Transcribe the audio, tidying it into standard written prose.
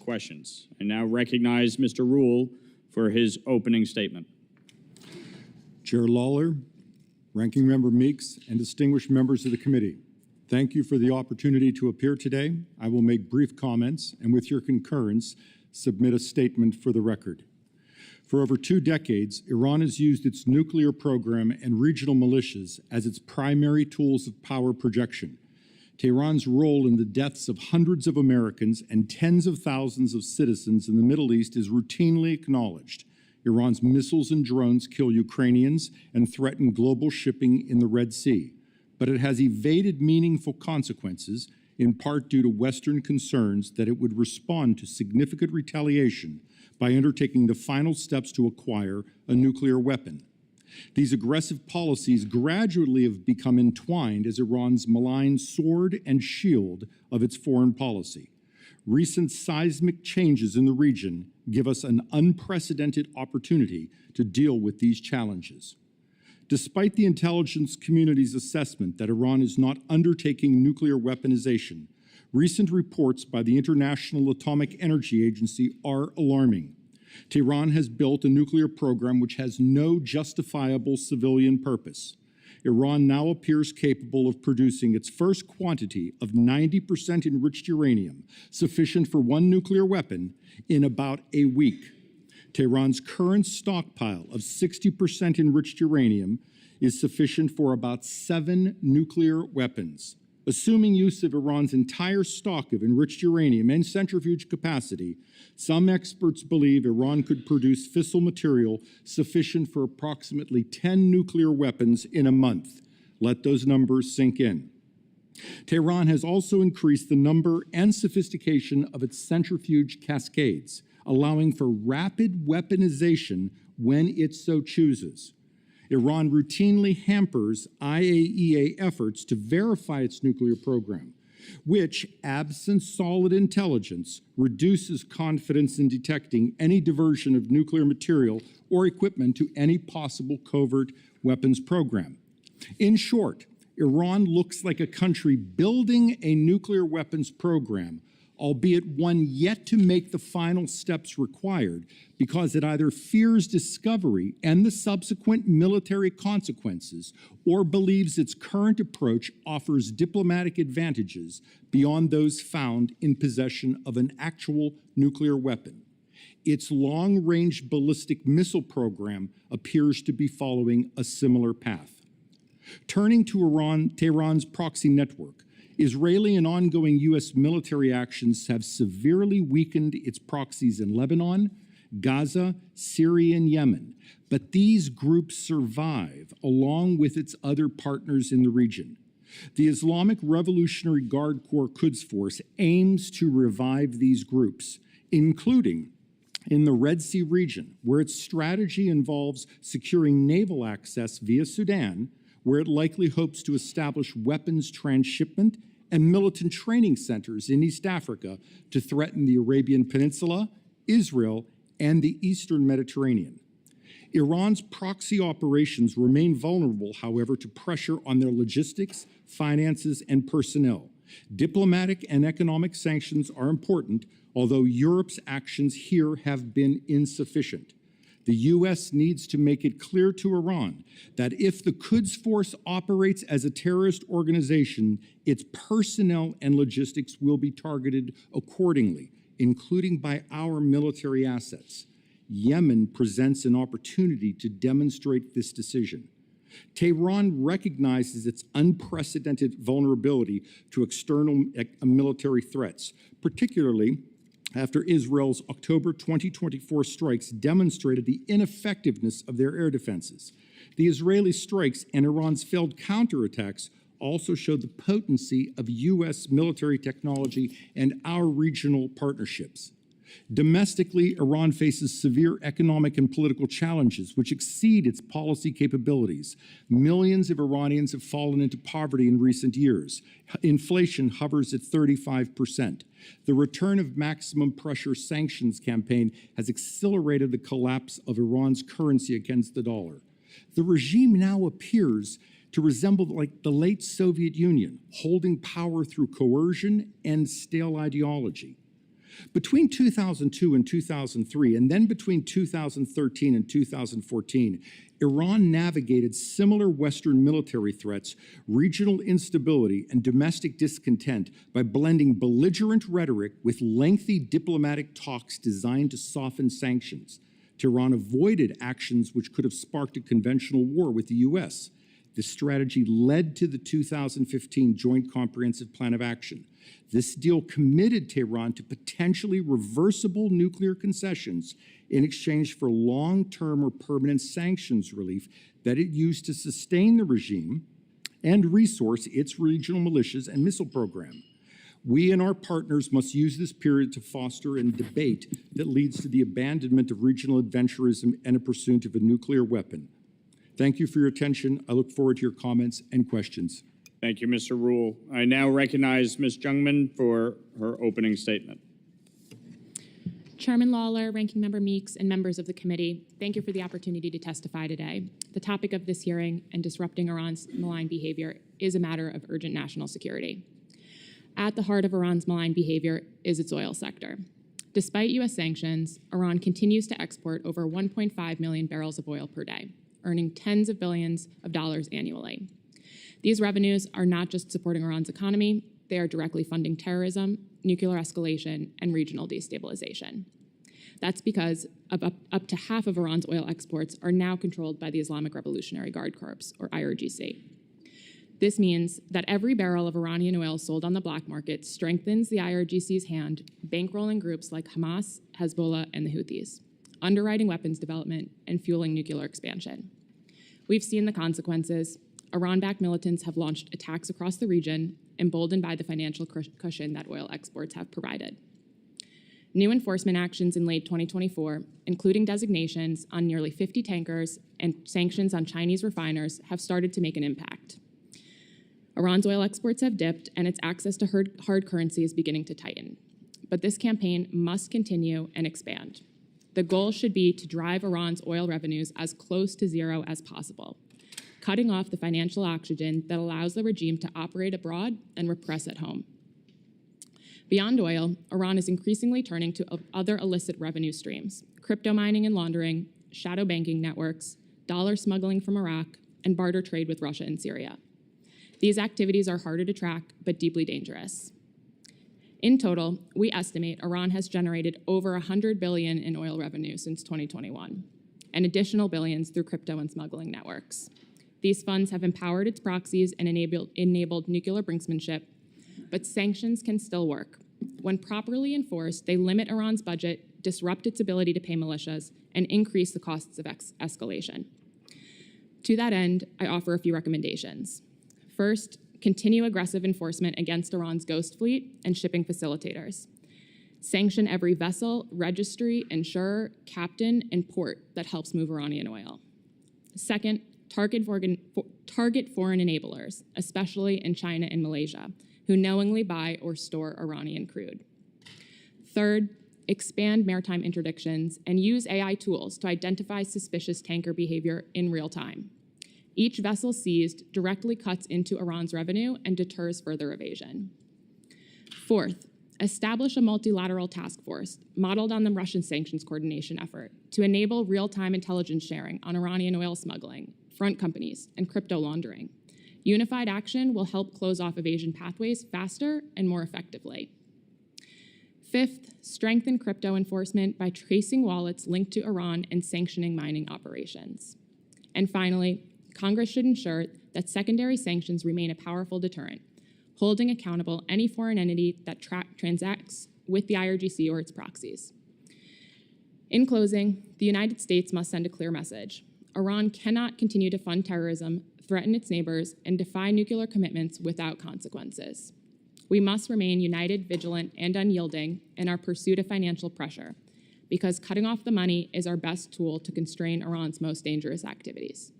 questions. I now recognize Mr. Roule for his opening statement. Chair Lawler, Ranking Member Meeks, and distinguished members of the committee, thank you for the opportunity to appear today. I will make brief comments and, with your concurrence, submit a statement for the record. For over 2 decades, Iran has used its nuclear program and regional militias as its primary tools of power projection. Tehran's role in the deaths of hundreds of Americans and tens of thousands of citizens in the Middle East is routinely acknowledged. Iran's missiles and drones kill Ukrainians and threaten global shipping in the Red Sea. But it has evaded meaningful consequences, in part due to Western concerns that it would respond to significant retaliation by undertaking the final steps to acquire a nuclear weapon. These aggressive policies gradually have become entwined as Iran's malign sword and shield of its foreign policy. Recent seismic changes in the region give us an unprecedented opportunity to deal with these challenges. Despite the intelligence community's assessment that Iran is not undertaking nuclear weaponization, recent reports by the International Atomic Energy Agency are alarming. Tehran has built a nuclear program which has no justifiable civilian purpose. Iran now appears capable of producing its first quantity of 90% enriched uranium, sufficient for 1 nuclear weapon, in about a week. Tehran's current stockpile of 60% enriched uranium is sufficient for about 7 nuclear weapons. Assuming use of Iran's entire stock of enriched uranium and centrifuge capacity, some experts believe Iran could produce fissile material sufficient for approximately 10 nuclear weapons in a month. Let those numbers sink in. Tehran has also increased the number and sophistication of its centrifuge cascades, allowing for rapid weaponization when it so chooses. Iran routinely hampers IAEA efforts to verify its nuclear program, which, absent solid intelligence, reduces confidence in detecting any diversion of nuclear material or equipment to any possible covert weapons program. In short, Iran looks like a country building a nuclear weapons program, albeit one yet to make the final steps required because it either fears discovery and the subsequent military consequences or believes its current approach offers diplomatic advantages beyond those found in possession of an actual nuclear weapon. Its long-range ballistic missile program appears to be following a similar path. Turning to Tehran's proxy network, Israeli and ongoing U.S. military actions have severely weakened its proxies in Lebanon, Gaza, Syria, and Yemen, but these groups survive along with its other partners in the region. The Islamic Revolutionary Guard Corps Quds Force aims to revive these groups, including in the Red Sea region, where its strategy involves securing naval access via Sudan, where it likely hopes to establish weapons transshipment and militant training centers in East Africa to threaten the Arabian Peninsula, Israel, and the Eastern Mediterranean. Iran's proxy operations remain vulnerable, however, to pressure on their logistics, finances, and personnel. Diplomatic and economic sanctions are important, although Europe's actions here have been insufficient. The U.S. needs to make it clear to Iran that if the Quds Force operates as a terrorist organization, its personnel and logistics will be targeted accordingly, including by our military assets. Yemen presents an opportunity to demonstrate this decision. Tehran recognizes its unprecedented vulnerability to external military threats, particularly after Israel's October 2024 strikes demonstrated the ineffectiveness of their air defenses. The Israeli strikes and Iran's failed counterattacks also showed the potency of U.S. military technology and our regional partnerships. Domestically, Iran faces severe economic and political challenges which exceed its policy capabilities. Millions of Iranians have fallen into poverty in recent years. Inflation hovers at 35%. The return of maximum pressure sanctions campaign has accelerated the collapse of Iran's currency against the dollar. The regime now appears to resemble like the late Soviet Union, holding power through coercion and stale ideology. Between 2002 and 2003, and then between 2013 and 2014, Iran navigated similar Western military threats, regional instability, and domestic discontent by blending belligerent rhetoric with lengthy diplomatic talks designed to soften sanctions. Tehran avoided actions which could have sparked a conventional war with the U.S. This strategy led to the 2015 Joint Comprehensive Plan of Action. This deal committed Tehran to potentially reversible nuclear concessions in exchange for long-term or permanent sanctions relief that it used to sustain the regime and resource its regional militias and missile program. We and our partners must use this period to foster a debate that leads to the abandonment of regional adventurism and a pursuit of a nuclear weapon. Thank you for your attention. I look forward to your comments and questions. Thank you, Mr. Roule. I now recognize Ms. Jungman for her opening statement. Chairman Lawler, Ranking Member Meeks, and members of the committee, thank you for the opportunity to testify today. The topic of this hearing and disrupting Iran's malign behavior is a matter of urgent national security. At the heart of Iran's malign behavior is its oil sector. Despite U.S. sanctions, Iran continues to export over 1.5 million barrels of oil per day, earning tens of billions of dollars annually. These revenues are not just supporting Iran's economy, they are directly funding terrorism, nuclear escalation, and regional destabilization. That's because up to half of Iran's oil exports are now controlled by the Islamic Revolutionary Guard Corps, or IRGC. This means that every barrel of Iranian oil sold on the black market strengthens the IRGC's hand, bankrolling groups like Hamas, Hezbollah, and the Houthis, underwriting weapons development, and fueling nuclear expansion. We've seen the consequences. Iran-backed militants have launched attacks across the region, emboldened by the financial cushion that oil exports have provided. New enforcement actions in late 2024, including designations on nearly 50 tankers and sanctions on Chinese refiners, have started to make an impact. Iran's oil exports have dipped, and its access to hard currency is beginning to tighten. But this campaign must continue and expand. The goal should be to drive Iran's oil revenues as close to zero as possible, cutting off the financial oxygen that allows the regime to operate abroad and repress at home. Beyond oil, Iran is increasingly turning to other illicit revenue streams: crypto mining and laundering, shadow banking networks, dollar smuggling from Iraq, and barter trade with Russia and Syria. These activities are harder to track, but deeply dangerous. In total, we estimate Iran has generated over $100 billion in oil revenue since 2021, and additional billions through crypto and smuggling networks. These funds have empowered its proxies and enabled nuclear brinksmanship, but sanctions can still work. When properly enforced, they limit Iran's budget, disrupt its ability to pay militias, and increase the costs of escalation. To that end, I offer a few recommendations. First, continue aggressive enforcement against Iran's ghost fleet and shipping facilitators. Sanction every vessel, registry, insurer, captain, and port that helps move Iranian oil. Second, target foreign enablers, especially in China and Malaysia, who knowingly buy or store Iranian crude. Third, expand maritime interdictions and use AI tools to identify suspicious tanker behavior in real time. Each vessel seized directly cuts into Iran's revenue and deters further evasion. Fourth, establish a multilateral task force modeled on the Russian sanctions coordination effort to enable real-time intelligence sharing on Iranian oil smuggling, front companies, and crypto laundering. Unified action will help close off evasion pathways faster and more effectively. Fifth, strengthen crypto enforcement by tracing wallets linked to Iran and sanctioning mining operations. And finally, Congress should ensure that secondary sanctions remain a powerful deterrent, holding accountable any foreign entity that transacts with the IRGC or its proxies. In closing, the United States must send a clear message. Iran cannot continue to fund terrorism, threaten its neighbors, and defy nuclear commitments without consequences. We must remain united, vigilant, and unyielding in our pursuit of financial pressure, because cutting off the money is our best tool to constrain Iran's most dangerous activities.